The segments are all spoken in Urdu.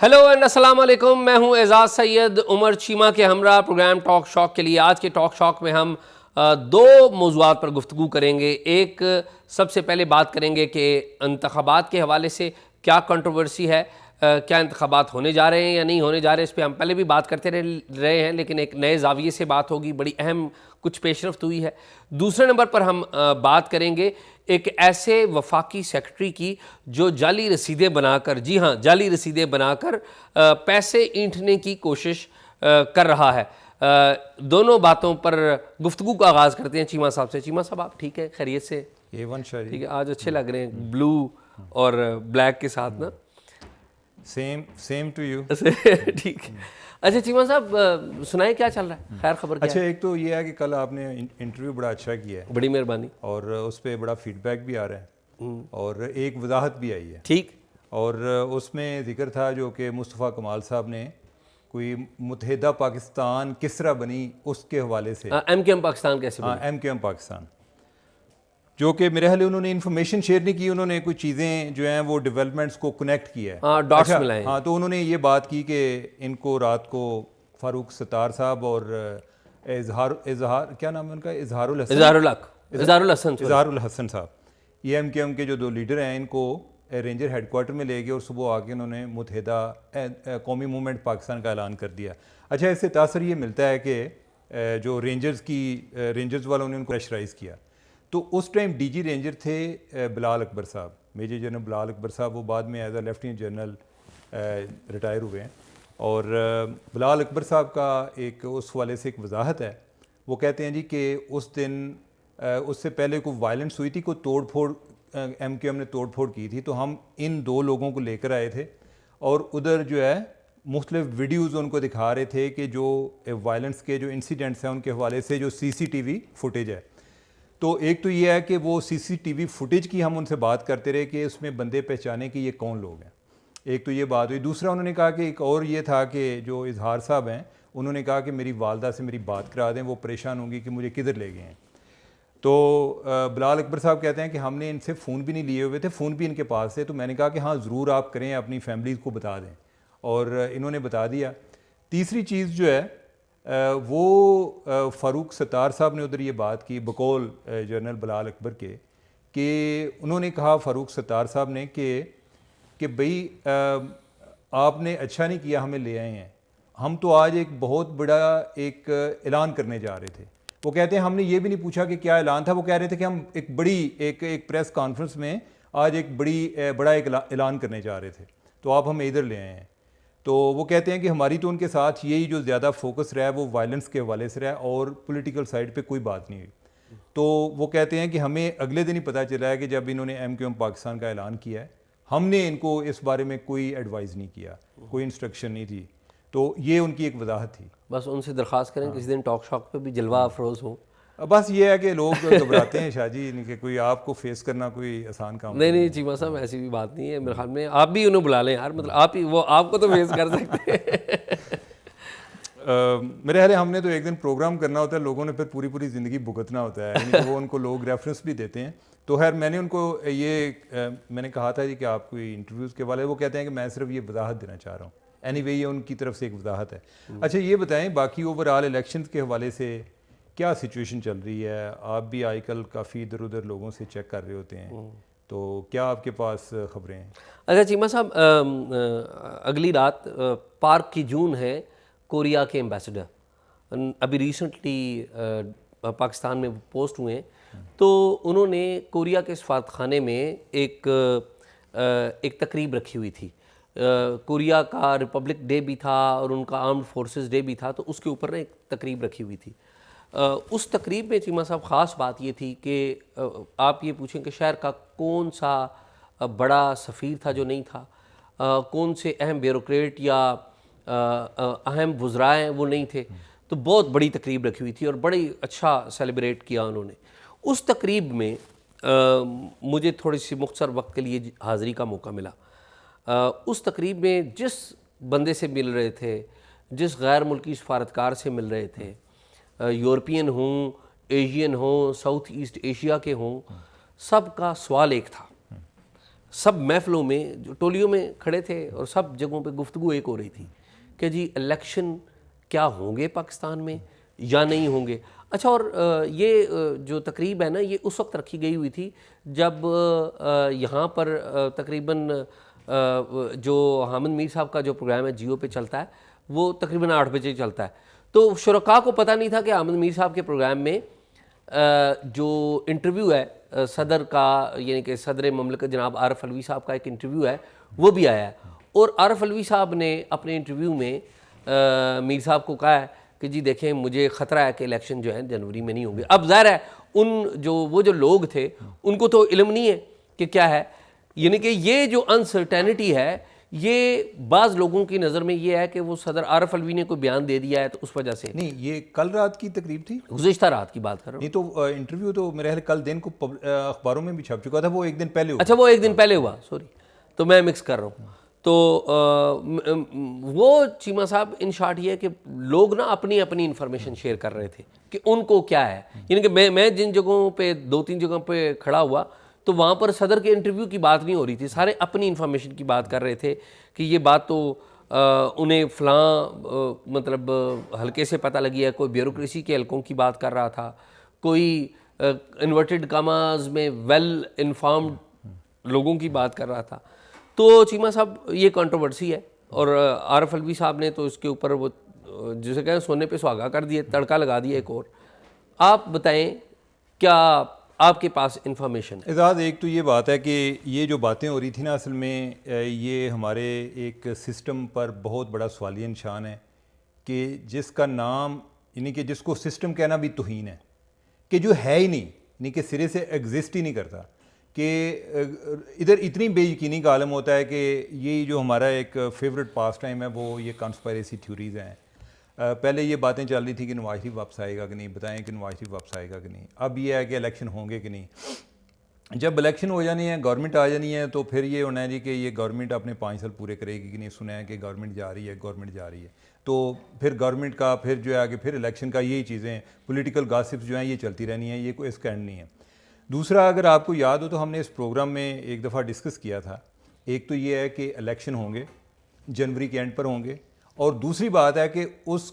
ہیلو اینڈ السلام علیکم، میں ہوں اعزاز سید عمر چیمہ کے ہمراہ پروگرام ٹاک شاک کے لیے۔ آج کے ٹاک شاک میں ہم دو موضوعات پر گفتگو کریں گے۔ ایک، سب سے پہلے بات کریں گے کہ انتخابات کے حوالے سے کیا کنٹروورسی ہے، کیا انتخابات ہونے جا رہے ہیں یا نہیں ہونے جا رہے، اس پہ ہم پہلے بھی بات کرتے رہے ہیں، لیکن ایک نئے زاویے سے بات ہوگی، بڑی اہم کچھ پیش رفت ہوئی ہے۔ دوسرے نمبر پر ہم بات کریں گے ایک ایسے وفاقی سیکرٹری کی جو جعلی رسیدیں بنا کر، جی ہاں جعلی رسیدیں بنا کر پیسے اینٹھنے کی کوشش کر رہا ہے۔ دونوں باتوں پر گفتگو کا آغاز کرتے ہیں چیمہ صاحب سے۔ چیمہ صاحب آپ ٹھیک ہے، خیریت سے؟ ٹھیک ہے، آج اچھے لگ رہے ہیں بلو اور بلیک کے ساتھ نا۔ Same to you. ٹھیک ہے، اچھا چیمہ صاحب سنائیں کیا چل رہا ہے، خیر خبر کیا ہے؟ اچھا، ایک تو یہ ہے کہ کل آپ نے انٹرویو بڑا اچھا کیا ہے، بڑی مہربانی، اور اس پہ بڑا فیڈ بیک بھی آ رہا ہے اور ایک وضاحت بھی آئی ہے۔ ٹھیک، اور اس میں ذکر تھا جو کہ مصطفیٰ کمال صاحب نے کوئی متحدہ پاکستان کس طرح بنی اس کے حوالے سے، ایم کیو ایم پاکستان کیسے بنی؟ ایم کیو ایم پاکستان، جو کہ میرے خیال انہوں نے انفارمیشن شیئر نہیں کی، انہوں نے کچھ چیزیں جو ہیں وہ ڈیولپمنٹس کو کنیکٹ کیا ہے، ڈاٹس ملائے۔ ہاں، تو انہوں نے یہ بات کی کہ ان کو رات کو فاروق ستار صاحب اور اظہار کیا نام ہے ان کا، اظہار الحسن صاحب، یہ ایم کیو ایم کے جو دو لیڈر ہیں، ان کو رینجر ہیڈ کوارٹر میں لے گئے اور صبح آ کے انہوں نے متحدہ قومی موومنٹ پاکستان کا اعلان کر دیا۔ اچھا، اس سے تاثر یہ ملتا ہے کہ جو رینجرز والوں نے ان کو پریشرائز کیا، تو اس ٹائم ڈی جی رینجر تھے بلال اکبر صاحب، میجر جنرل بلال اکبر صاحب، وہ بعد میں as A lieutenant general retire ہوئے ہیں۔ اور بلال اکبر صاحب کا ایک اس حوالے سے ایک وضاحت ہے، وہ کہتے ہیں جی کہ اس دن اس سے پہلے کوئی وائلنس ہوئی تھی، کوئی توڑ پھوڑ ایم کیو ایم نے توڑ پھوڑ کی تھی، تو ہم ان دو لوگوں کو لے کر آئے تھے اور ادھر جو ہے مختلف ویڈیوز ان کو دکھا رہے تھے کہ جو وائلنس کے جو انسیڈنٹس ہیں ان کے حوالے سے جو سی سی ٹی وی فوٹیج ہے۔ تو ایک تو یہ ہے کہ وہ سی سی ٹی وی فوٹیج کی ہم ان سے بات کرتے رہے کہ اس میں بندے پہچانے کہ یہ کون لوگ ہیں، ایک تو یہ بات ہوئی۔ دوسرا انہوں نے کہا کہ ایک اور یہ تھا کہ جو اظہار صاحب ہیں، انہوں نے کہا کہ میری والدہ سے میری بات کرا دیں، وہ پریشان ہوں گی کہ مجھے کدھر لے گئے ہیں۔ تو بلال اکبر صاحب کہتے ہیں کہ ہم نے ان سے فون بھی نہیں لیے ہوئے تھے، فون بھی ان کے پاس تھے، تو میں نے کہا کہ ہاں ضرور آپ کریں، اپنی فیملیز کو بتا دیں، اور انہوں نے بتا دیا۔ تیسری چیز جو ہے وہ فاروق ستار صاحب نے ادھر یہ بات کی بقول جنرل بلال اکبر کے، کہ انہوں نے کہا فاروق ستار صاحب نے کہ بھئی آپ نے اچھا نہیں کیا ہمیں لے آئے ہیں، ہم تو آج ایک بہت بڑا ایک اعلان کرنے جا رہے تھے۔ وہ کہتے ہیں ہم نے یہ بھی نہیں پوچھا کہ کیا اعلان تھا، وہ کہہ رہے تھے کہ ہم ایک بڑی ایک پریس کانفرنس میں آج ایک بڑا ایک اعلان کرنے جا رہے تھے، تو آپ ہمیں ادھر لے آئے ہیں۔ تو وہ کہتے ہیں کہ ہماری تو ان کے ساتھ یہی جو زیادہ فوکس رہا ہے وہ وائلنس کے حوالے سے رہا ہے اور پولیٹیکل سائڈ پہ کوئی بات نہیں ہوئی۔ تو وہ کہتے ہیں کہ ہمیں اگلے دن ہی پتہ چلا ہے کہ جب انہوں نے ایم کیو ایم پاکستان کا اعلان کیا ہے، ہم نے ان کو اس بارے میں کوئی ایڈوائز نہیں کیا، کوئی انسٹرکشن نہیں تھی۔ تو یہ ان کی ایک وضاحت تھی۔ بس ان سے درخواست کریں کسی دن ٹاک شاک پہ بھی جلوہ افروز ہوں۔ بس یہ ہے کہ لوگ گھبراتے ہیں شاہ جی، کہ کوئی آپ کو فیس کرنا کوئی آسان کام نہیں چیمہ صاحب ایسی بھی بات نہیں ہے، میرے خیال میں آپ بھی انہیں بلا لیں یار، مطلب آپ ہی وہ آپ کو تو فیس کر سکتے ہیں۔ میرے خیال ہے ہم نے تو ایک دن پروگرام کرنا ہوتا ہے، لوگوں نے پھر پوری زندگی بھگتنا ہوتا ہے، یعنی کہ وہ ان کو لوگ ریفرنس بھی دیتے ہیں۔ تو خیر میں نے ان کو یہ میں نے کہا تھا جی کہ آپ کوئی انٹرویوز کے والے، وہ کہتے ہیں کہ میں صرف یہ وضاحت دینا چاہ رہا ہوں، اینی وے یہ ان کی طرف سے ایک وضاحت ہے۔ اچھا یہ بتائیں باقی اوور آل الیکشنز کے حوالے سے کیا سچویشن چل رہی ہے؟ آپ بھی آج کل کافی ادھر ادھر لوگوں سے چیک کر رہے ہوتے ہیں، تو کیا آپ کے پاس خبریں ہیں؟ اچھا چیمہ صاحب، اگلی رات پارک کی جون ہے کوریا کے ایمبیسڈر، ابھی ریسنٹلی پاکستان میں پوسٹ ہوئے ہیں، تو انہوں نے کوریا کے سفارت خانے میں ایک تقریب رکھی ہوئی تھی۔ کوریا کا ریپبلک ڈے بھی تھا اور ان کا آرمڈ فورسز ڈے بھی تھا، تو اس کے اوپر ایک تقریب رکھی ہوئی تھی۔ اس تقریب میں چیمہ صاحب خاص بات یہ تھی کہ آپ یہ پوچھیں کہ شہر کا کون سا بڑا سفیر تھا جو نہیں تھا، کون سے اہم بیوروکریٹ یا اہم وزرائے وہ نہیں تھے، تو بہت بڑی تقریب رکھی ہوئی تھی اور بڑی اچھا سیلیبریٹ کیا انہوں نے۔ اس تقریب میں مجھے تھوڑی سی مختصر وقت کے لیے حاضری کا موقع ملا۔ اس تقریب میں جس بندے سے مل رہے تھے، جس غیر ملکی سفارتکار سے مل رہے تھے، یورپین ہوں، ایشین ہوں، ساؤتھ ایسٹ ایشیا کے ہوں، سب کا سوال ایک تھا سب محفلوں میں جو ٹولیوں میں کھڑے تھے اور سب جگہوں پہ گفتگو ایک ہو رہی تھی کہ جی الیکشن کیا ہوں گے پاکستان میں یا نہیں ہوں گے. اچھا، اور یہ جو تقریب ہے نا یہ اس وقت رکھی گئی ہوئی تھی جب یہاں پر تقریباً جو حامد میر صاحب کا جو پروگرام ہے جیو پہ چلتا ہے وہ تقریباً 8 بجے چلتا ہے. تو شرکاء کو پتہ نہیں تھا کہ حامد میر صاحب کے پروگرام میں جو انٹرویو ہے صدر کا، یعنی کہ صدر مملکت جناب عارف علوی صاحب کا ایک انٹرویو ہے وہ بھی آیا ہے. اور عارف علوی صاحب نے اپنے انٹرویو میں میر صاحب کو کہا ہے کہ جی دیکھیں مجھے خطرہ ہے کہ الیکشن جو ہے جنوری میں نہیں ہوں گے. اب ظاہر ہے وہ جو لوگ تھے ان کو تو علم نہیں ہے کہ کیا ہے، یعنی کہ یہ جو انسرٹینٹی ہے یہ بعض لوگوں کی نظر میں یہ ہے کہ وہ صدر عارف علوی نے کوئی بیان دے دیا ہے تو اس وجہ سے. نہیں، یہ کل رات کی تقریب تھی، گزشتہ رات کی بات کر رہا ہوں. نہیں تو انٹرویو تو میرے خیال کل دن کو اخباروں میں بھی چھپ چکا تھا، وہ ایک دن پہلے ہوا. اچھا، وہ ایک دن پہلے ہوا، سوری، تو میں مکس کر رہا ہوں. تو وہ چیمہ صاحب ان شارٹ یہ ہے کہ لوگ نا اپنی انفارمیشن شیئر کر رہے تھے کہ ان کو کیا ہے. یعنی کہ میں جن جگہوں پہ 2-3 جگہوں پہ کھڑا ہوا تو وہاں پر صدر کے انٹرویو کی بات نہیں ہو رہی تھی، سارے اپنی انفارمیشن کی بات کر رہے تھے کہ یہ بات تو انہیں فلاں مطلب حلقے سے پتہ لگی ہے، کوئی بیوروکریسی کے حلقوں کی بات کر رہا تھا، کوئی انورٹڈ کاماز میں ویل انفارمڈ لوگوں کی بات کر رہا تھا. تو چیمہ صاحب یہ کنٹروورسی ہے اور عارف علوی صاحب نے تو اس کے اوپر وہ جسے کہیں سونے پہ سہاگا کر دیے، تڑکا لگا دیا ایک اور. آپ بتائیں کیا آپ کے پاس انفارمیشن ہے؟ اعزاز، ایک تو یہ بات ہے کہ یہ جو باتیں ہو رہی تھی نا اصل میں یہ ہمارے ایک سسٹم پر بہت بڑا سوالیہ نشان ہے کہ جس کا نام یعنی کہ جس کو سسٹم کہنا بھی توہین ہے، کہ جو ہے ہی نہیں، یعنی کہ سرے سے ایگزسٹ ہی نہیں کرتا، کہ ادھر اتنی بے یقینی کا عالم ہوتا ہے کہ یہ جو ہمارا ایک فیوریٹ پاس ٹائم ہے وہ یہ کانسپائریسی تھیوریز ہیں. پہلے یہ باتیں چل رہی تھی کہ نواز شریف واپس آئے گا کہ نہیں، بتائیں کہ نواز شریف واپس آئے گا کہ نہیں. اب یہ ہے کہ الیکشن ہوں گے کہ نہیں. جب الیکشن ہو جانی ہے، گورنمنٹ آ جانی ہے، تو پھر یہ ہونا ہے جی کہ یہ گورنمنٹ اپنے 5 سال پورے کرے گی کہ نہیں. سنا ہے کہ گورنمنٹ جا رہی ہے، تو پھر گورنمنٹ کا پھر جو ہے کہ پھر الیکشن کا یہی چیزیں پولیٹیکل گاسپس جو ہیں یہ چلتی رہنی ہیں، یہ کوئی اس کا اینڈ نہیں ہے. دوسرا، اگر آپ کو یاد ہو تو ہم نے اس پروگرام میں ایک دفعہ ڈسکس کیا تھا، ایک تو یہ ہے کہ الیکشن ہوں گے، جنوری کے اینڈ پر ہوں گے، اور دوسری بات ہے کہ اس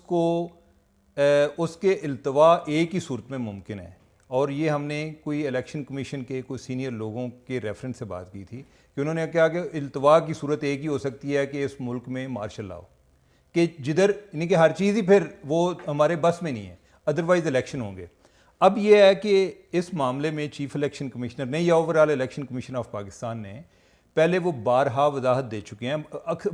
کے التوا ایک ہی صورت میں ممکن ہے. اور یہ ہم نے کوئی الیکشن کمیشن کے کوئی سینئر لوگوں کے ریفرنس سے بات کی تھی کہ انہوں نے کہا کہ التوا کی صورت ایک ہی ہو سکتی ہے کہ اس ملک میں مارشل لا ہو، کہ جدھر یعنی کہ ہر چیز ہی پھر وہ ہمارے بس میں نہیں ہے، ادروائز الیکشن ہوں گے. اب یہ ہے کہ اس معاملے میں چیف الیکشن کمشنر نے یا over all election commission of Pakistan نے پہلے وہ بارہا وضاحت دے چکے ہیں،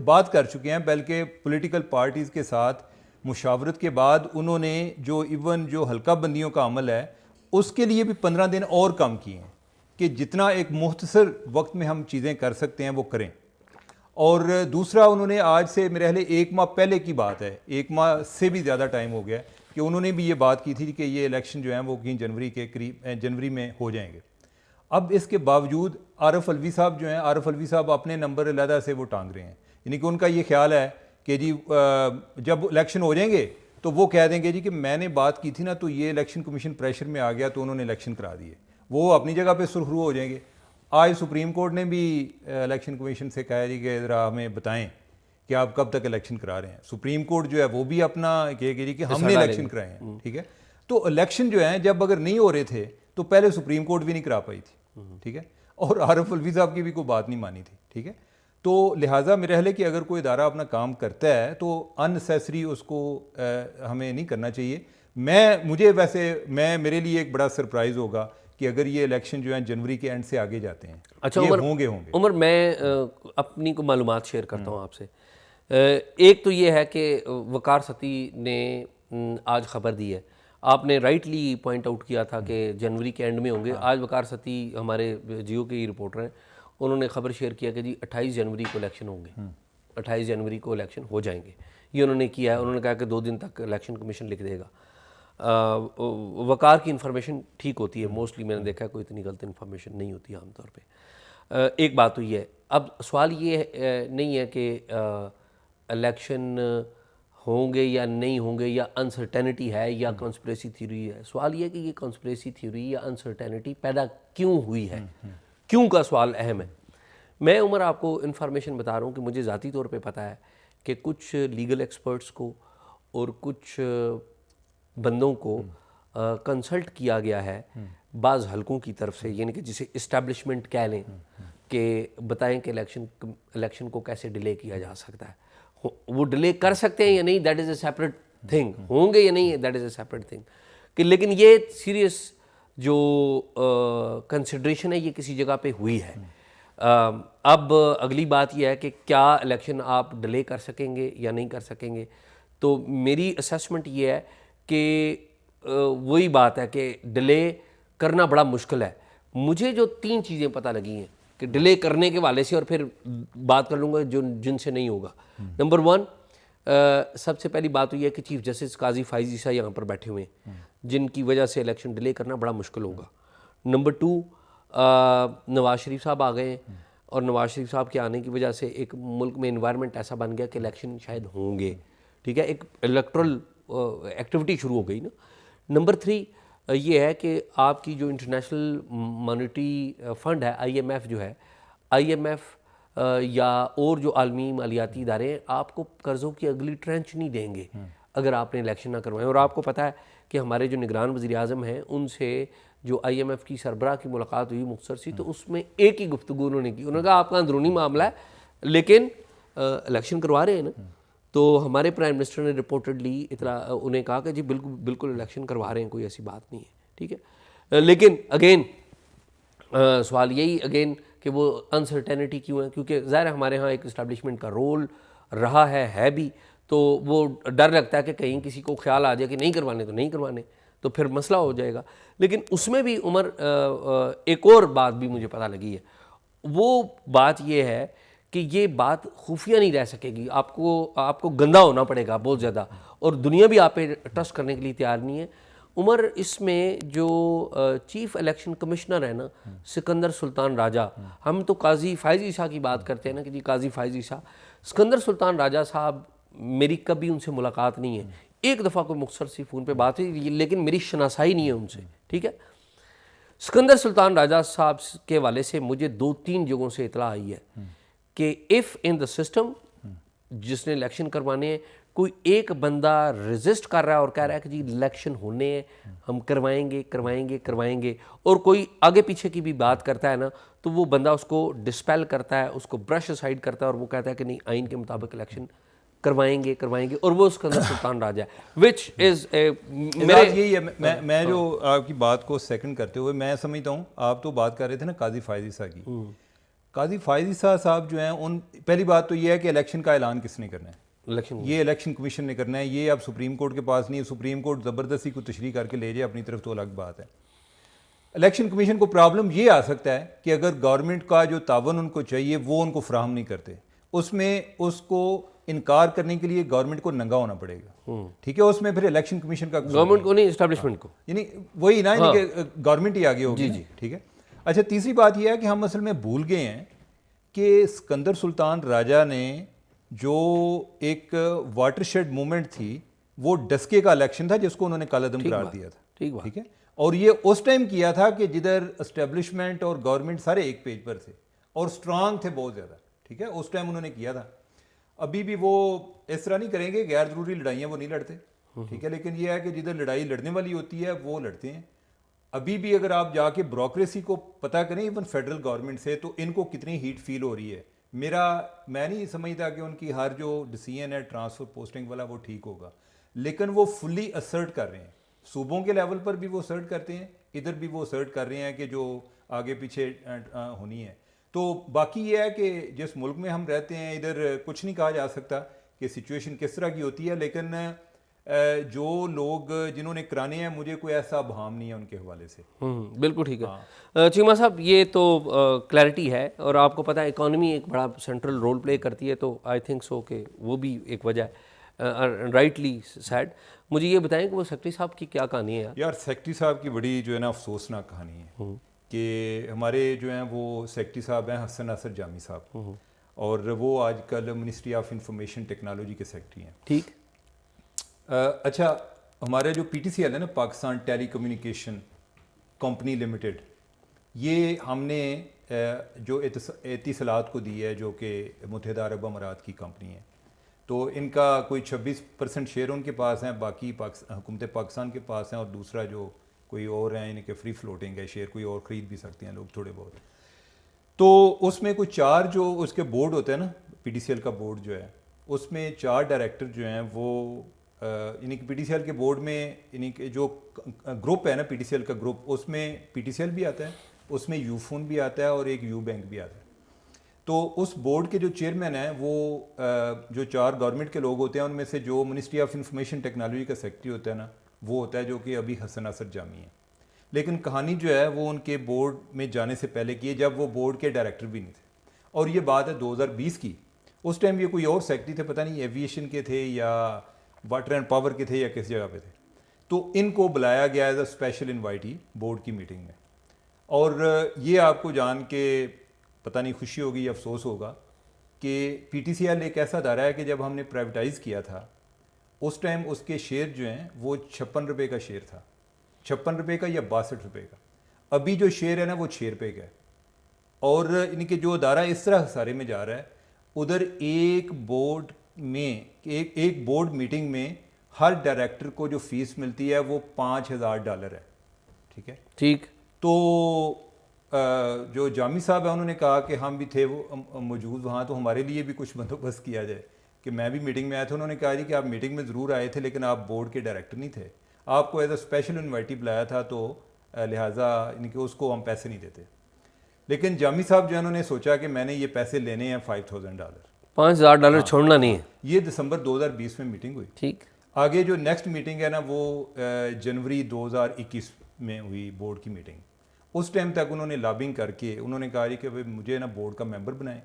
بات کر چکے ہیں، بلکہ پولیٹیکل پارٹیز کے ساتھ مشاورت کے بعد انہوں نے جو ایون جو حلقہ بندیوں کا عمل ہے اس کے لیے بھی 15 دن اور کم کیے ہیں کہ جتنا ایک مختصر وقت میں ہم چیزیں کر سکتے ہیں وہ کریں. اور دوسرا، انہوں نے آج سے میرے خیال 1 ماہ پہلے کی بات ہے، 1 ماہ سے بھی زیادہ ٹائم ہو گیا کہ انہوں نے بھی یہ بات کی تھی کہ یہ الیکشن جو ہیں وہ جنوری کے قریب جنوری میں ہو جائیں گے. اب اس کے باوجود عارف علوی صاحب جو ہیں، عارف علوی صاحب اپنے نمبر علیحدہ سے وہ ٹانگ رہے ہیں، یعنی کہ ان کا یہ خیال ہے کہ جی جب الیکشن ہو جائیں گے تو وہ کہہ دیں گے جی کہ میں نے بات کی تھی نا تو یہ الیکشن کمیشن پریشر میں آ گیا تو انہوں نے الیکشن کرا دیے. وہ اپنی جگہ پہ سرخرو ہو جائیں گے. آج سپریم کورٹ نے بھی الیکشن کمیشن سے کہا جی کہ ذرا ہمیں بتائیں کہ آپ کب تک الیکشن کرا رہے ہیں. سپریم کورٹ جو ہے وہ بھی اپنا کہے گی جی کہ ہم نے الیکشن کرائے ہیں، ٹھیک ہے. تو الیکشن جو ہیں جب اگر نہیں ہو رہے تھے تو پہلے سپریم کورٹ بھی نہیں کرا پائی تھی، ٹھیک ہے، اور عارف علوی صاحب کی بھی کوئی بات نہیں مانی تھی، ٹھیک ہے. تو لہٰذا میرے خیال ہے کہ اگر کوئی ادارہ اپنا کام کرتا ہے تو انسیسری اس کو ہمیں نہیں کرنا چاہیے. میرے لیے ایک بڑا سرپرائز ہوگا کہ اگر یہ الیکشن جو ہیں جنوری کے اینڈ سے آگے جاتے ہیں. اچھا ہوں گے عمر، میں اپنی کو معلومات شیئر کرتا ہوں آپ سے. ایک تو یہ ہے کہ وقار ستی نے آج خبر دی ہے، آپ نے رائٹلی پوائنٹ آؤٹ کیا تھا کہ جنوری کے اینڈ میں ہوں گے. آج وقار ستی ہمارے جیو کے ہی رپورٹر ہیں، انہوں نے خبر شیئر کیا کہ جی 28 جنوری کو الیکشن ہوں گے، 28 جنوری کو الیکشن ہو جائیں گے. یہ انہوں نے کیا ہے. انہوں نے کہا کہ 2 دن تک الیکشن کمیشن لکھ دے گا. وقار کی انفارمیشن ٹھیک ہوتی ہے موسٹلی، میں نے دیکھا کوئی اتنی غلط انفارمیشن نہیں ہوتی عام طور پہ. ایک بات تو یہ ہے. اب سوال یہ نہیں ہے کہ الیکشن ہوں گے یا نہیں ہوں گے یا انسرٹینٹی ہے یا کنسپریسی تھیوری ہے. سوال یہ ہے کہ یہ کنسپریسی تھیوری یا انسرٹینٹی پیدا کیوں ہوئی ہے، کیوں کا سوال اہم ہے. میں عمر آپ کو انفارمیشن بتا رہا ہوں کہ مجھے ذاتی طور پہ پتہ ہے کہ کچھ لیگل ایکسپرٹس کو اور کچھ بندوں کو کنسلٹ کیا گیا ہے بعض حلقوں کی طرف سے، یعنی کہ جسے اسٹیبلشمنٹ کہہ لیں، کہ بتائیں کہ الیکشن کو کیسے ڈیلے کیا جا سکتا ہے. وہ ڈیلے کر سکتے ہیں یا نہیں، that is a separate thing. ہوں گے یا نہیں، that is a separate thing. کہ لیکن یہ سیریس جو کنسیڈریشن ہے یہ کسی جگہ پہ ہوئی ہے. اب اگلی بات یہ ہے کہ کیا الیکشن آپ ڈیلے کر سکیں گے یا نہیں کر سکیں گے. تو میری اسیسمنٹ یہ ہے کہ وہی بات ہے کہ ڈیلے کرنا بڑا مشکل ہے. مجھے جو 3 چیزیں پتہ لگی ہیں کہ ڈیلے کرنے کے والے سے، اور پھر بات کر لوں گا جن سے نہیں ہوگا. نمبر 1، سب سے پہلی بات تو یہ ہے کہ چیف جسٹس قاضی فائز عیسیٰ یہاں پر بیٹھے ہوئے ہیں، جن کی وجہ سے الیکشن ڈیلے کرنا بڑا مشکل ہوگا. نمبر 2، نواز شریف صاحب آ گئے ہیں، اور نواز شریف صاحب کے آنے کی وجہ سے ایک ملک میں انوائرمنٹ ایسا بن گیا کہ الیکشن شاید ہوں گے. ٹھیک ہے، ایک الیکٹرل ایکٹیویٹی شروع ہو گئی نا. نمبر 3 یہ ہے کہ آپ کی جو انٹرنیشنل مانیٹری فنڈ ہے IMF جو ہے، IMF یا اور جو عالمی مالیاتی ادارے ہیں آپ کو قرضوں کی اگلی ٹرنچ نہیں دیں گے اگر آپ نے الیکشن نہ کروائیں. اور آپ کو پتہ ہے کہ ہمارے جو نگران وزیر اعظم ہیں ان سے جو IMF کی سربراہ کی ملاقات ہوئی مختصر سی، تو اس میں ایک ہی گفتگو انہوں نے کی. انہوں نے کہا آپ کا اندرونی معاملہ ہے لیکن الیکشن کروا رہے ہیں نا. تو ہمارے پرائم منسٹر نے رپورٹڈلی انہیں کہا کہ جی بالکل الیکشن کروا رہے ہیں، کوئی ایسی بات نہیں ہے. ٹھیک ہے، لیکن اگین سوال یہی اگین کہ وہ انسرٹینٹی کیوں ہے، کیونکہ ظاہر ہے ہمارے ہاں ایک اسٹیبلشمنٹ کا رول رہا ہے بھی، تو وہ ڈر لگتا ہے کہ کہیں کسی کو خیال آ جائے کہ نہیں کروانے تو نہیں کروانے، تو پھر مسئلہ ہو جائے گا. لیکن اس میں بھی عمر ایک اور بات بھی مجھے پتہ لگی ہے. وہ بات یہ ہے کہ یہ بات خفیہ نہیں رہ سکے گی. آپ کو گندا ہونا پڑے گا بہت زیادہ، اور دنیا بھی آپ پہ ٹرسٹ کرنے کے لیے تیار نہیں ہے. عمر اس میں جو چیف الیکشن کمشنر ہے نا سکندر سلطان راجہ، ہم تو قاضی فائز عیسیٰ کی بات کرتے ہیں نا کہ جی قاضی فائز عیسیٰ، سکندر سلطان راجہ صاحب میری کبھی ان سے ملاقات نہیں ہے. ایک دفعہ کوئی مختصر سی فون پہ بات ہوئی، لیکن میری شناسائی نہیں ہے ان سے. ٹھیک ہے، سکندر سلطان راجہ صاحب کے حوالے سے مجھے 2-3 جگہوں سے اطلاع آئی ہے کہ if in the system جس نے الیکشن کروانے ہیں کوئی ایک بندہ ریزسٹ کر رہا ہے اور کہہ رہا ہے کہ جی الیکشن ہونے ہیں، ہم کروائیں گے، اور کوئی آگے پیچھے کی بھی بات کرتا ہے نا، تو وہ بندہ اس کو ڈسپیل کرتا ہے، اس کو برش اسائڈ کرتا ہے، اور وہ کہتا ہے کہ نہیں آئین کے مطابق الیکشن کروائیں گے، اور وہ سکندر سلطان راجہ ہے. وچ از یہی ہے. میں جو آپ کی بات کو سیکنڈ کرتے ہوئے میں سمجھتا ہوں، آپ تو بات کر رہے تھے نا قاضی فائز عیسیٰ کی. قاضی فائز عیسیٰ صاحب جو ہیں، پہلی بات تو یہ ہے کہ الیکشن کا اعلان کس نے کرنا ہے؟ یہ الیکشن کمیشن نے کرنا ہے. یہ اب سپریم کورٹ کے پاس نہیں ہے. سپریم کورٹ زبردستی کو تشریح کر کے لے جائے اپنی طرف تو الگ بات ہے. الیکشن کمیشن کو پرابلم یہ آ سکتا ہے کہ اگر گورنمنٹ کا جو تعاون ان کو چاہیے وہ ان کو فراہم نہیں کرتے، اس میں اس کو انکار کرنے کے لیے گورنمنٹ کو ننگا ہونا پڑے گا. ٹھیک ہے، اس میں پھر الیکشن کمیشن کا گورنمنٹ کو نہیں، اسٹیبلشمنٹ کو، یعنی وہی نا کہ گورنمنٹ ہی آگے ہوگی. ٹھیک ہے. اچھا، تیسری بات یہ ہے کہ ہم اصل میں بھول گئے ہیں کہ سکندر سلطان راجہ نے جو ایک واٹر شیڈ موومنٹ تھی، وہ ڈسکے کا الیکشن تھا جس کو انہوں نے کالعدم قرار دیا تھا. ٹھیک ہے، اور یہ اس ٹائم کیا تھا کہ جدھر اسٹیبلشمنٹ اور گورنمنٹ سارے ایک پیج پر تھے اور اسٹرانگ تھے بہت زیادہ. ٹھیک ہے، اس ٹائم انہوں نے کیا تھا. ابھی بھی وہ اس طرح نہیں کریں گے، غیر ضروری لڑائیاں وہ نہیں لڑتے. ٹھیک ہے، لیکن یہ ہے کہ جدھر لڑائی لڑنے والی ہوتی ہے وہ لڑتے ہیں. ابھی بھی اگر آپ جا کے بیوروکریسی کو پتہ کریں ایون فیڈرل گورنمنٹ سے، تو ان کو کتنی ہیٹ فیل ہو رہی ہے. میں نہیں سمجھتا کہ ان کی ہر جو ڈیسیژن ہے ٹرانسفر پوسٹنگ والا وہ ٹھیک ہوگا، لیکن وہ فلی اسرٹ کر رہے ہیں. صوبوں کے لیول پر بھی وہ اسرٹ کرتے ہیں، ادھر بھی وہ اسرٹ کر رہے ہیں کہ جو آگے پیچھے ہونی ہے. تو باقی یہ ہے کہ جس ملک میں ہم رہتے ہیں ادھر کچھ نہیں کہا جا سکتا کہ سچویشن کس طرح کی ہوتی ہے، لیکن جو لوگ جنہوں نے کرانے ہیں مجھے کوئی ایسا ابہام نہیں ہے ان کے حوالے سے. بالکل ٹھیک ہے. چیمہ صاحب یہ تو کلیئرٹی ہے، اور آپ کو پتہ ہے اکانومی ایک بڑا سینٹرل رول پلے کرتی ہے، تو آئی تھنک سو کہ وہ بھی ایک وجہ ہے. Rightly said. مجھے یہ بتائیں کہ وہ سیکرٹری صاحب کی کیا کہانی ہے؟ یار سیکرٹری صاحب کی بڑی جو ہے نا افسوسناک کہانی ہے کہ ہمارے جو ہیں وہ سیکرٹری صاحب ہیں حسن ناصر جامی صاحب، اور وہ آج کل منسٹری آف انفارمیشن ٹیکنالوجی کے سیکرٹری ہیں. ٹھیک. اچھا، ہمارے جو PTCL ہے نا، پاکستان ٹیلی کمیونیکیشن کمپنی لمیٹڈ، یہ ہم نے جو اتصالات کو دی ہے جو کہ متحدہ عرب امارات کی کمپنی ہے، تو ان کا کوئی 26% شیئر ان کے پاس ہیں، باقی حکومت پاکستان کے پاس ہیں، اور دوسرا جو کوئی اور ہیں ان کے فری فلوٹنگ ہے شیئر، کوئی اور خرید بھی سکتے ہیں لوگ تھوڑے بہت. تو اس میں کوئی 4 جو اس کے بورڈ ہوتے ہیں نا، پی ٹی سی ایل کا بورڈ جو ہے اس میں 4 ڈائریکٹر جو ہیں وہ یعنی کہ پی ٹی سی ایل کے بورڈ میں یعنی کہ جو گروپ ہے نا پی ٹی سی ایل کا گروپ، اس میں پی ٹی سی ایل بھی آتا ہے، اس میں یو فون بھی آتا ہے اور ایک یو بینک بھی آتا ہے. تو اس بورڈ کے جو چیئرمین ہیں وہ جو 4 گورنمنٹ کے لوگ ہوتے ہیں ان میں سے جو منسٹری آف انفارمیشن ٹیکنالوجی کا سیکرٹری ہوتا ہے نا وہ ہوتا ہے جو کہ ابھی حسن ناصر جامی ہے. لیکن کہانی جو ہے وہ ان کے بورڈ میں جانے سے پہلے کی ہے جب وہ بورڈ کے ڈائریکٹر بھی نہیں تھے، اور یہ بات ہے 2020 کی. اس ٹائم یہ کوئی اور سیکرٹری تھے، پتہ نہیں ایویشن کے تھے یا واٹر اینڈ پاور کے تھے یا کس جگہ پہ تھے. تو ان کو بلایا گیا ایز اے اسپیشل انوائٹی بورڈ کی میٹنگ میں. اور یہ آپ کو جان کے پتہ نہیں خوشی ہوگی یا افسوس ہوگا کہ پی ٹی سی ایل ایک ایسا ادارہ ہے کہ جب ہم نے پرائیویٹائز کیا تھا اس ٹائم اس کے شیئر جو ہیں وہ 56 روپے کا شیئر تھا، 56 روپے کا یا 62 روپے کا. ابھی جو شیئر ہے نا وہ 6 روپے کا ہے. اور ان کے جو ادارہ اس طرح خسارے میں جا رہا ہے، ادھر ایک بورڈ میں ایک بورڈ میٹنگ میں ہر ڈائریکٹر کو جو فیس ملتی ہے وہ $5000 ہے. ٹھیک ہے، ٹھیک. تو جو جامی صاحب ہیں انہوں نے کہا کہ ہم بھی تھے وہ موجود وہاں، تو ہمارے لیے بھی کچھ بندوبست کیا جائے کہ میں بھی میٹنگ میں آیا تھا. انہوں نے کہا جی کہ آپ میٹنگ میں ضرور آئے تھے لیکن آپ بورڈ کے ڈائریکٹر نہیں تھے، آپ کو ایز اے اسپیشل انوائٹی بلایا تھا تو لہٰذا ان کے اس کو ہم پیسے نہیں دیتے. لیکن جامی صاحب جو انہوں نے سوچا کہ میں نے یہ پیسے لینے ہیں $5000. $5000 چھوڑنا نہیں ہے. یہ دسمبر 2020 میں میٹنگ ہوئی. ٹھیک. آگے جو نیکسٹ میٹنگ ہے نا وہ جنوری 2021 میں ہوئی بورڈ کی میٹنگ. اس ٹائم تک انہوں نے لابنگ کر کے انہوں نے کہا جی کہ مجھے نا بورڈ کا ممبر بنائیں،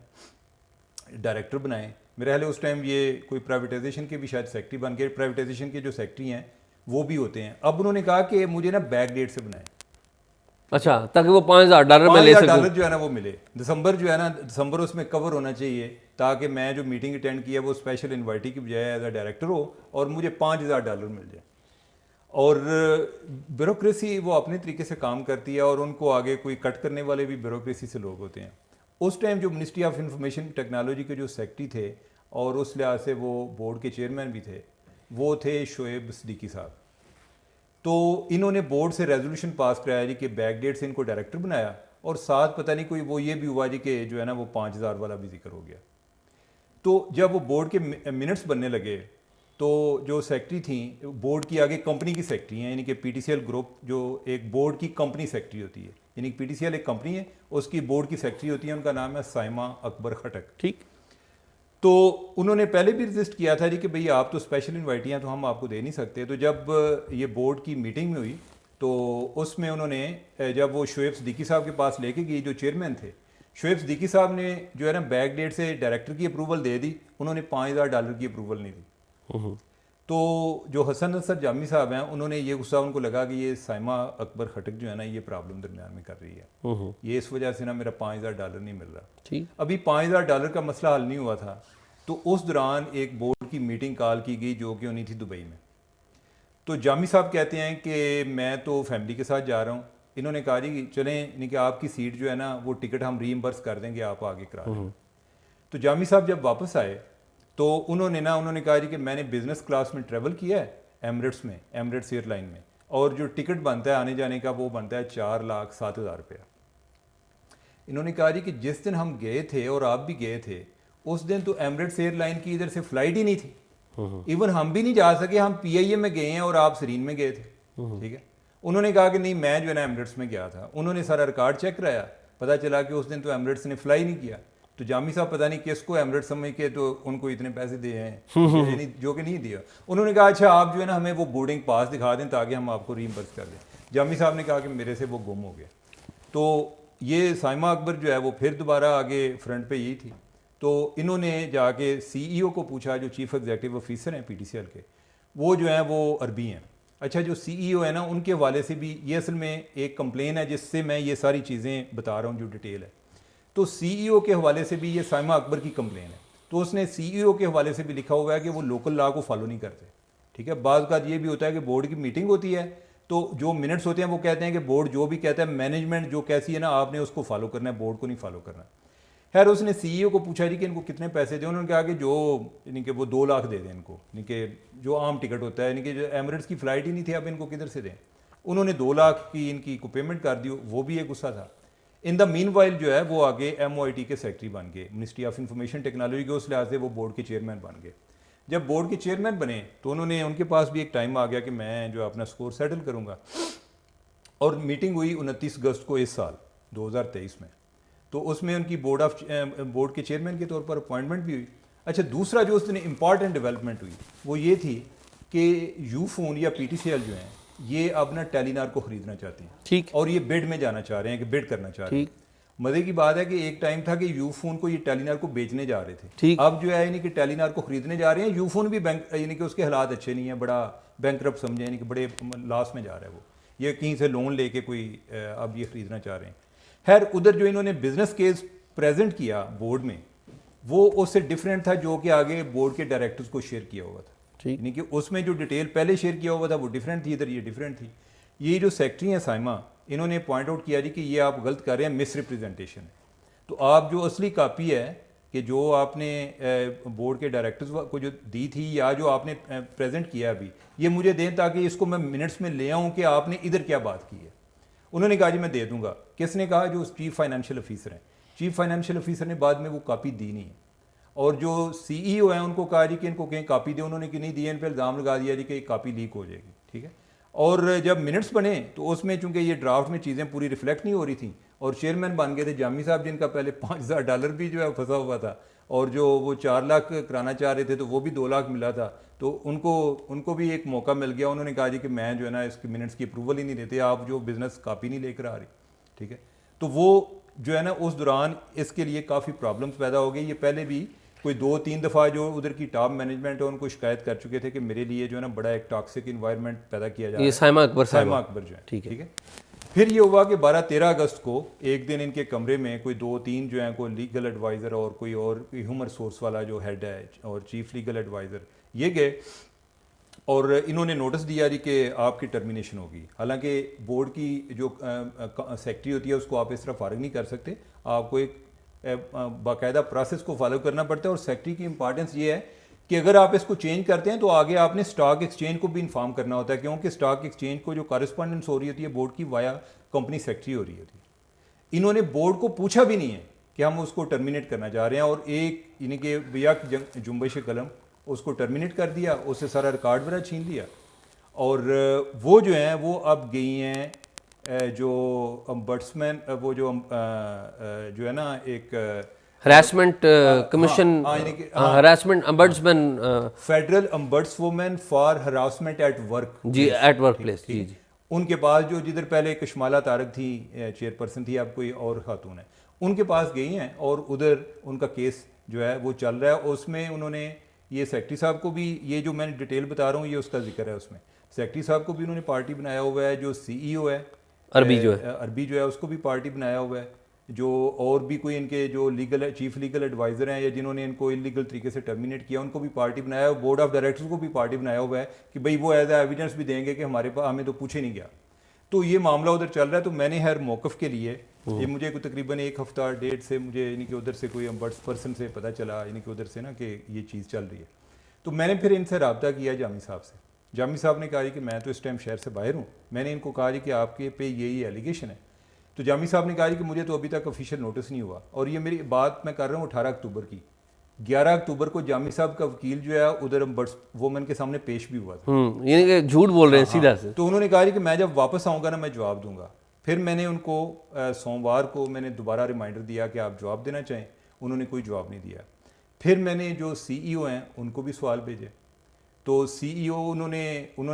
ڈائریکٹر بنائیں. میرے خیال ہے اس ٹائم یہ کوئی پرائیویٹائزیشن کے بھی شاید سیکرٹری بن گئے، پرائیویٹائزیشن کے جو سیکرٹری ہیں وہ بھی ہوتے ہیں. اب انہوں نے کہا کہ مجھے نا بیک ڈیٹ سے بنائیں. اچھا، تاکہ وہ $5000 میں لے سکوں. $5000 جو ہے نا وہ ملے. دسمبر جو ہے نا دسمبر اس میں کور ہونا چاہیے تاکہ میں جو میٹنگ اٹینڈ کی ہے وہ اسپیشل انوائٹی کی بجائے ایز اے ڈائریکٹر ہو اور مجھے $5000 مل جائے. اور بیوروکریسی وہ اپنے طریقے سے کام کرتی ہے اور ان کو آگے کوئی کٹ کرنے والے بھی بیوروکریسی سے لوگ ہوتے ہیں. اس ٹائم جو منسٹری آف انفارمیشن ٹیکنالوجی کے جو سیکرٹری تھے اور اس لحاظ سے وہ بورڈ کے چیئرمین بھی تھے وہ تھے شعیب صدیقی صاحب. تو انہوں نے بورڈ سے ریزولوشن پاس کرایا جی کہ بیک ڈیٹ سے ان کو ڈائریکٹر بنایا، اور ساتھ پتہ نہیں کوئی وہ یہ بھی ہوا جی کہ جو ہے نا وہ 5000 والا بھی ذکر ہو گیا. تو جب وہ بورڈ کے منٹس بننے لگے تو جو سیکرٹری تھیں بورڈ کی آگے کمپنی کی سیکرٹری ہیں، یعنی کہ P T C L group جو ایک بورڈ کی کمپنی سیکرٹری ہوتی ہے، یعنی پی ٹی سی ایل ایک کمپنی ہے اس کی بورڈ کی سیکرٹری ہوتی ہے، ان کا نام ہے سائمہ اکبر خٹک. ٹھیک. تو انہوں نے پہلے بھی رجسٹ کیا تھا جی کہ بھئی آپ تو اسپیشل انوائٹی ہیں تو ہم آپ کو دے نہیں سکتے. تو جب یہ بورڈ کی میٹنگ میں ہوئی تو اس میں انہوں نے جب وہ شعیب صدیقی صاحب کے پاس لے کے گئی جو چیئرمین تھے، شعیب صدیقی صاحب نے جو ہے نا بیک ڈیٹ سے ڈائریکٹر کی اپروول دے دی، انہوں نے $5000 کی اپروول نہیں دی. تو جو حسن نصر جامی صاحب ہیں انہوں نے یہ غصہ ان کو لگا کہ یہ سائمہ اکبر خٹک جو ہے نا یہ پرابلم درمیان میں کر رہی ہے، یہ اس وجہ سے نا میرا $5000 نہیں مل رہا. ابھی $5000 کا مسئلہ حل نہیں ہوا تھا تو اس دوران ایک بورڈ کی میٹنگ کال کی گئی جو کہ ہونی تھی دبئی میں. تو جامی صاحب کہتے ہیں کہ میں تو فیملی کے ساتھ جا رہا ہوں. انہوں نے کہا جی چلیں یعنی کہ آپ کی سیٹ جو ہے نا وہ ٹکٹ ہم ری ایمبرس کر دیں گے، آپ آگے کرا دیں. تو جامی صاحب جب واپس آئے تو انہوں نے کہا جی کہ میں نے بزنس کلاس میں ٹریول کیا ہے ایمریٹس میں، ایمریٹس ایئر لائن میں، اور جو ٹکٹ بنتا ہے آنے جانے کا وہ بنتا ہے $4,07,000. انہوں نے کہا جی کہ جس دن ہم گئے تھے اور آپ بھی گئے تھے اس دن تو ایمریٹس ایئر لائن کی ادھر سے فلائٹ ہی نہیں تھی، ایون ہم بھی نہیں جا سکے، ہم پی آئی اے میں گئے ہیں اور آپ سرین میں گئے تھے. ٹھیک ہے. انہوں نے کہا کہ نہیں میں جو ہے نا ایمریٹس میں گیا تھا. انہوں نے سارا ریکارڈ چیک کرایا، پتہ چلا کہ اس دن تو ایمریٹس نے فلائی نہیں کیا. تو جامی صاحب پتہ نہیں کس کو ایمریٹس سمجھ کے تو ان کو اتنے پیسے دیے ہیں جو کہ نہیں دیا. انہوں نے کہا اچھا آپ جو ہے نا ہمیں وہ بورڈنگ پاس دکھا دیں تاکہ ہم آپ کو ری ایمبرس کر دیں. جامی صاحب نے کہا کہ میرے سے وہ گم ہو گیا. تو یہ سائمہ اکبر جو ہے وہ پھر دوبارہ آگے فرنٹ پہ یہی تھی. تو انہوں نے جا کے سی ای او کو پوچھا جو چیف ایگزیکٹو آفیسر ہیں پی ٹی سی ایل کے، وہ جو ہیں وہ عربی ہیں. اچھا جو سی ای او ہے نا ان کے حوالے سے بھی یہ اصل میں ایک کمپلین ہے جس سے میں یہ ساری چیزیں بتا رہا ہوں جو ڈیٹیل ہے. تو سی ای او کے حوالے سے بھی یہ سائمہ اکبر کی کمپلین ہے. تو اس نے سی ای او کے حوالے سے بھی لکھا ہوا ہے کہ وہ لوکل لا کو فالو نہیں کرتے. ٹھیک ہے. بعض اوقات یہ بھی ہوتا ہے کہ بورڈ کی میٹنگ ہوتی ہے تو جو منٹس ہوتے ہیں وہ کہتے ہیں کہ بورڈ جو بھی کہتا ہے مینجمنٹ جو کیسی ہے نا آپ نے اس کو فالو کرنا ہے, بورڈ کو نہیں فالو کرنا. خیر اس نے سی ای او کو پوچھا جی کہ ان کو کتنے پیسے دیں, انہوں نے کہا کہ جو یعنی کہ وہ 2 لاکھ دے دیں ان کو, یعنی کہ جو عام ٹکٹ ہوتا ہے, یعنی کہ جو ایمریٹس کی فلائٹ ہی نہیں تھی, اب ان کو کدھر سے دیں. انہوں نے 2 لاکھ کی ان کی کو پیمنٹ کر دی, وہ بھی ایک غصہ تھا. ان دا مین وائل جو ہے وہ آگے ایم او آئی ٹی کے سیکٹری بن گئے, منسٹری آف انفارمیشن ٹیکنالوجی کے, اس لحاظ سے وہ بورڈ کے چیئرمین بن گئے. جب بورڈ کے چیئرمین بنے تو انہوں نے, ان کے پاس بھی ایک ٹائم آ گیا کہ میں جو اپنا اسکور سیٹل کروں گا, اور میٹنگ ہوئی 29 اگست کو اس سال 2023 میں. تو اس میں ان کی بورڈ کے چیئرمین کے طور پر اپوائنٹمنٹ بھی ہوئی. اچھا دوسرا جو اس دن امپارٹنٹ ڈیولپمنٹ ہوئی وہ یہ تھی کہ یو فون یا پی ٹی سی ایل جو ہیں یہ اب نا ٹیلی نار کو خریدنا چاہتے ہیں, ٹھیک, اور یہ بڈ میں جانا چاہ رہے ہیں کہ بڈ کرنا چاہ رہے ہیں. مزے کی بات ہے کہ ایک ٹائم تھا کہ یو فون کو یہ ٹیلی نار کو بیچنے جا رہے تھے, اب جو ہے یعنی کہ ٹیلی نار کو خریدنے جا رہے ہیں. یو فون بھی بینک یعنی کہ اس کے حالات اچھے نہیں ہیں, بڑا بینکرپٹ سمجھے, یعنی کہ بڑے لاس میں جا رہا ہے وہ, یہ کہیں سے لون لے کے کوئی اب یہ خریدنا چاہ رہے ہیں. خیر ادھر جو انہوں نے بزنس کیس پریزنٹ کیا بورڈ میں وہ اس سے ڈفرینٹ تھا جو کہ آگے بورڈ کے ڈائریکٹرز کو شیئر کیا ہوا تھا, یعنی کہ اس میں جو ڈیٹیل پہلے شیئر کیا ہوا تھا وہ ڈفرینٹ تھی, ادھر یہ ڈفرینٹ تھی. یہ جو سیکٹری ہیں سائمہ, انہوں نے پوائنٹ آؤٹ کیا جی کہ یہ آپ غلط کر رہے ہیں, مس ریپریزنٹیشن ہے. تو آپ جو اصلی کاپی ہے کہ جو آپ نے بورڈ کے ڈائریکٹرز کو جو دی تھی یا جو آپ نے پریزنٹ کیا ابھی, یہ مجھے دیں تاکہ اس کو میں منٹس میں لے آؤں کہ آپ نے ادھر کیا بات کی ہے. انہوں نے کہا جی میں دے دوں گا. کس نے کہا؟ جو چیف فائنینشیل آفیسر ہیں. چیف فائنینشیل آفیسر نے بعد میں وہ کاپی دی نہیں, اور جو سی ای او ہیں ان کو کہا جی کہ ان کو کہیں کاپی دے, انہوں نے کہ نہیں دی, ان پہ الزام لگا دیا جی کہ کاپی لیک ہو جائے گی. ٹھیک ہے, اور جب منٹس بنے تو اس میں چونکہ یہ ڈرافٹ میں چیزیں پوری ریفلیکٹ نہیں ہو رہی تھیں, اور چیئرمین بن گئے تھے جامی صاحب جن کا پہلے $5,000 بھی جو ہے پھنسا ہوا تھا, اور جو وہ 4 لاکھ کرانا چاہ رہے تھے تو وہ بھی 2 لاکھ ملا تھا. تو ان کو بھی ایک موقع مل گیا, انہوں نے کہا جی کہ میں جو ہے نا اس کے منٹس کی اپروول ہی نہیں دیتے, آپ جو بزنس کاپی نہیں لے کر آ رہی. ٹھیک ہے, تو وہ جو ہے نا اس دوران اس کے لیے کافی پرابلمس پیدا ہو گئی. یہ پہلے بھی کوئی 2-3 دفعہ جو ادھر کی ٹاپ مینجمنٹ ہے ان کو شکایت کر چکے تھے کہ میرے لیے جو ہے نا بڑا ایک ٹاکسک انوائرمنٹ پیدا کیا جا رہا ہے. یہ سائمہ اکبر جو ہے ٹھیک ہے. پھر یہ ہوا کہ 12-13 اگست کو ایک دن ان کے کمرے میں کوئی 2-3 جو ہیں, کوئی لیگل ایڈوائزر اور کوئی ہیومن ریسورس والا جو ہیڈ ہے اور چیف لیگل ایڈوائزر, یہ گئے اور انہوں نے نوٹس دیا جی کہ آپ کی ٹرمینیشن ہوگی. حالانکہ بورڈ کی جو سیکٹری ہوتی ہے اس کو آپ اس طرح فارغ نہیں کر سکتے, آپ کو ایک باقاعدہ پروسیس کو فالو کرنا پڑتا ہے. اور سیکٹری کی امپارٹنس یہ ہے کہ اگر آپ اس کو چینج کرتے ہیں تو آگے آپ نے اسٹاک ایکسچینج کو بھی انفارم کرنا ہوتا ہے, کیونکہ اسٹاک ایکسچینج کو جو کارسپونڈنس ہو رہی ہوتی ہے بورڈ کی وایا کمپنی سیکٹری ہو رہی ہوتی ہے. انہوں نے بورڈ کو پوچھا بھی نہیں ہے کہ ہم اس کو ٹرمینیٹ کرنا چاہ رہے ہیں, اور ایک یعنی کہ بیک جنبش قلم اس کو ٹرمینیٹ کر دیا, اس سے سارا ریکارڈ وغیرہ چھین لیا. اور وہ جو ہیں وہ اب گئی ہیں جو امبڈسمین, وہ جو ہے نا ایک harassment commission, harassment ombudsman, federal ombudswoman for harassment at work, جی ایٹ ورک پلیس, جی جی. ان کے پاس جو جدھر پہلے کشمالہ طارق تھی چیئر پرسن تھی, اب کوئی اور خاتون ہے, ان کے پاس گئی ہیں اور ادھر ان کا کیس جو ہے وہ چل رہا ہے. اس میں انہوں نے یہ سیکٹری صاحب کو بھی, یہ جو میں نے ڈیٹیل بتا رہا ہوں یہ اس کا ذکر ہے, اس میں سیکٹری صاحب کو بھی انہوں نے پارٹی بنایا ہوا ہے, جو سی ای او ہے عربی جو ہے اس کو بھی پارٹی بنایا ہوا ہے, جو اور بھی کوئی ان کے جو لیگل چیف لیگل ایڈوائزر ہیں یا جنہوں نے ان کو انلیگل طریقے سے ٹرمینیٹ کیا ان کو بھی پارٹی بنایا ہے, بورڈ آف ڈائریکٹرز کو بھی پارٹی بنایا ہوا ہے کہ بھئی وہ ایز اے ایویڈنس بھی دیں گے کہ ہمارے پاس ہمیں تو پوچھے نہیں گیا. تو یہ معاملہ ادھر چل رہا ہے. تو میں نے ہر موقف کے لیے یہ مجھے کوئی تقریباً 1 ہفتہ 1.5 سے مجھے یعنی کہ ادھر سے کوئی امبڈس پرسن سے پتہ چلا یعنی کہ ادھر سے نا کہ یہ چیز چل رہی ہے. تو میں نے پھر ان سے رابطہ کیا جامی صاحب سے. جامی صاحب نے کہا کہ میں تو اس ٹائم شہر سے باہر ہوں. میں نے ان کو کہا کہ آپ کے پہ یہی ایلیگیشن ہے. تو جامی صاحب نے کہا کہ مجھے تو ابھی تک آفیشیل نوٹس نہیں ہوا, اور یہ میری بات میں کر رہا ہوں 18 اکتوبر کی. 11 اکتوبر کو جامی صاحب کا وکیل جو ہے ادھر امبڈس وومن کے سامنے پیش بھی ہوا تھا, یعنی کہ جھوٹ بول رہے ہیں سیدھا سے. تو انہوں نے کہا کہ میں جب واپس آؤں گا نا میں جواب دوں گا. پھر میں نے ان کو سوموار کو میں نے دوبارہ ریمائنڈر دیا کہ آپ جواب دینا چاہیں, انہوں نے کوئی جواب نہیں دیا. پھر میں نے جو سی ای او ہیں ان کو بھی سوال بھیجے, تو سی ای او انہوں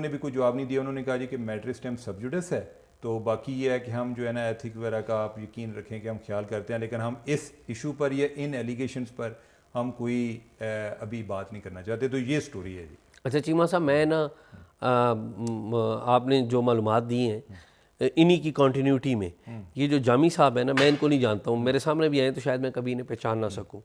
نے بھی کوئی جواب نہیں دیا. انہوں نے کہا جی کہ میٹر اس ٹائم سب جوڈس ہے, تو باقی یہ ہے کہ ہم جو ہے نا ایتھک وغیرہ کا آپ یقین رکھیں کہ ہم خیال کرتے ہیں, لیکن ہم اس ایشو پر یا ان ایلیگیشنز پر ہم کوئی ابھی بات نہیں کرنا چاہتے. تو یہ سٹوری ہے جی. اچھا چیمہ صاحب, میں نا آپ نے جو معلومات دی ہیں انہی کی کنٹینیوٹی میں, یہ جو جامی صاحب ہیں نا میں ان کو نہیں جانتا ہوں, میرے سامنے بھی آئے تو شاید میں کبھی انہیں پہچان نہ سکوں.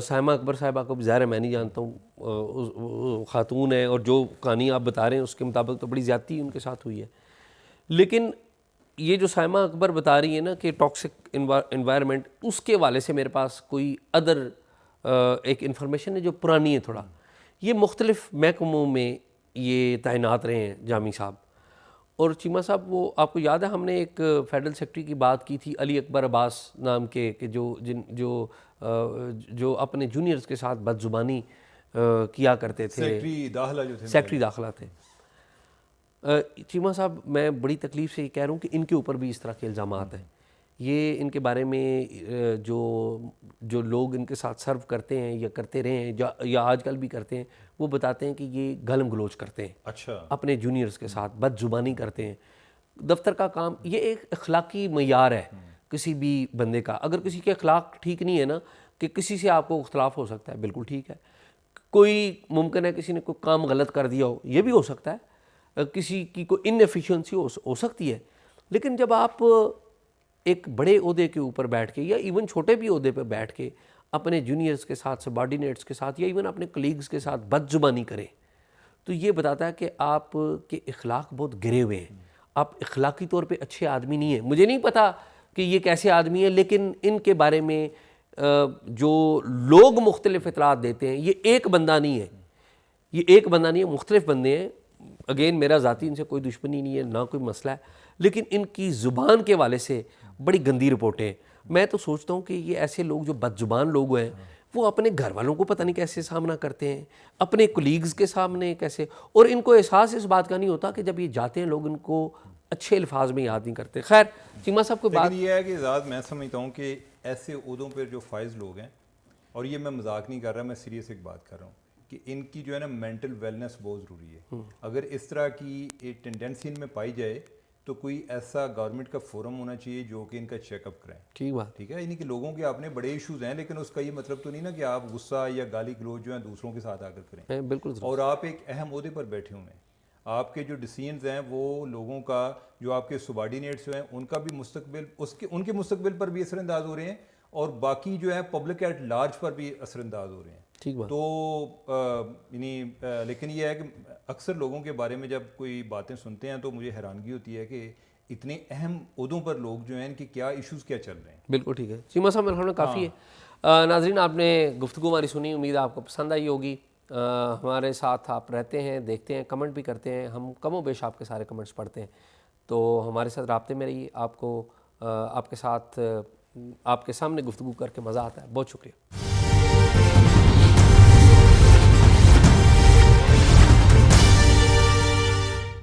سائمہ اکبر صاحبہ کو بھی ظاہر ہے میں نہیں جانتا ہوں, خاتون ہے, اور جو کہانی آپ بتا رہے ہیں اس کے مطابق تو بڑی زیادتی ان کے ساتھ ہوئی ہے. لیکن یہ جو سائمہ اکبر بتا رہی ہے نا کہ ٹاکسک انوائرمنٹ، اس کے والے سے میرے پاس کوئی ادر ایک انفارمیشن ہے جو پرانی ہے تھوڑا. یہ مختلف محکموں میں یہ تعینات رہے ہیں جامی صاحب. اور چیمہ صاحب وہ آپ کو یاد ہے ہم نے ایک فیڈرل سیکرٹری کی بات کی تھی علی اکبر عباس نام کے، کہ جو اپنے جونیئرز کے ساتھ بد زبانی کیا کرتے تھے، سیکرٹری داخلہ تھے. چیمہ صاحب میں بڑی تکلیف سے یہ کہہ رہا ہوں کہ ان کے اوپر بھی اس طرح کے الزامات ہیں. یہ ان کے بارے میں جو لوگ ان کے ساتھ سرو کرتے ہیں یا کرتے رہے ہیں یا آج کل بھی کرتے ہیں، وہ بتاتے ہیں کہ یہ گالم گلوچ کرتے ہیں. اچھا. اپنے جونیئرز کے ساتھ بد زبانی کرتے ہیں. دفتر کا کام یہ ایک اخلاقی معیار ہے کسی بھی بندے کا. اگر کسی کے اخلاق ٹھیک نہیں ہے نا، کہ کسی سے آپ کو اختلاف ہو سکتا ہے، بالکل ٹھیک ہے. کوئی ممکن ہے کسی نے کوئی کام غلط کر دیا ہو، یہ بھی ہو سکتا ہے. کسی کی کوئی ان ایفیشنسی ہو سکتی ہے. لیکن جب آپ ایک بڑے عہدے کے اوپر بیٹھ کے یا ایون چھوٹے بھی عہدے پہ بیٹھ کے اپنے جونیئرز کے ساتھ، سبارڈینیٹس کے ساتھ یا ایون اپنے کلیگز کے ساتھ بد زبانی کریں، تو یہ بتاتا ہے کہ آپ کے اخلاق بہت گرے ہوئے ہیں. آپ اخلاقی طور پہ اچھے آدمی نہیں ہیں. مجھے نہیں پتا کہ یہ کیسے آدمی ہیں، لیکن ان کے بارے میں جو لوگ مختلف اطلاعات دیتے ہیں، یہ ایک بندہ نہیں ہے، یہ ایک بندہ نہیں ہے، مختلف بندے ہیں. اگین میرا ذاتی ان سے کوئی دشمنی نہیں ہے، نہ کوئی مسئلہ ہے، لیکن ان کی زبان کے والے سے بڑی گندی رپورٹیں. میں تو سوچتا ہوں کہ یہ ایسے لوگ جو بد زبان لوگ ہیں، وہ اپنے گھر والوں کو پتہ نہیں کیسے سامنا کرتے ہیں، اپنے کولیگز کے سامنے کیسے، اور ان کو احساس اس بات کا نہیں ہوتا کہ جب یہ جاتے ہیں لوگ ان کو اچھے الفاظ میں یاد نہیں کرتے. خیر چیمہ صاحب کو بات لیکن یہ ہے کہ ذات میں سمجھتا ہوں کہ ایسے عہدوں پر جو فائز لوگ ہیں، اور یہ میں مذاق نہیں کر رہا، میں سیریس ایک بات کر رہا ہوں کہ ان کی جو ہے نا مینٹل ویلنس بہت ضروری ہے. اگر اس طرح کی ایک ٹینڈنسی ان میں پائی جائے تو کوئی ایسا گورنمنٹ کا فورم ہونا چاہیے جو کہ ان کا چیک اپ کریں. ٹھیک بات، ٹھیک ہے. یعنی کہ لوگوں کے اپنے بڑے ایشوز ہیں، لیکن اس کا یہ مطلب تو نہیں نا کہ آپ غصہ یا گالی گلوچ جو ہیں دوسروں کے ساتھ آ کر کریں. بالکل. اور آپ ایک اہم عہدے پر بیٹھے ہوئے ہیں، آپ کے جو ڈیسیژنز ہیں وہ لوگوں کا، جو آپ کے سبارڈینیٹس ہیں ان کا بھی مستقبل، ان کے مستقبل پر بھی اثر انداز ہو رہے ہیں، اور باقی جو ہے پبلک ایٹ لارج پر بھی اثر انداز ہو رہے ہیں. ٹھیک بات. تو لیکن یہ ہے کہ اکثر لوگوں کے بارے میں جب کوئی باتیں سنتے ہیں تو مجھے حیرانگی ہوتی ہے کہ اتنے اہم عہدوں پر لوگ جو ہیں ان کے کیا ایشوز کیا چل رہے ہیں. بالکل ٹھیک ہے. چیمہ صاحب میرے خیال میں کافی ہے. ناظرین آپ نے گفتگو ہماری سنی، امید آپ کو پسند آئی ہوگی. ہمارے ساتھ آپ رہتے ہیں، دیکھتے ہیں، کمنٹ بھی کرتے ہیں. ہم کم و بیش آپ کے سارے کمنٹس پڑھتے ہیں، تو ہمارے ساتھ رابطے میں رہیے. آپ کو آپ کے ساتھ آپ کے سامنے گفتگو کر کے مزہ آتا ہے. بہت شکریہ.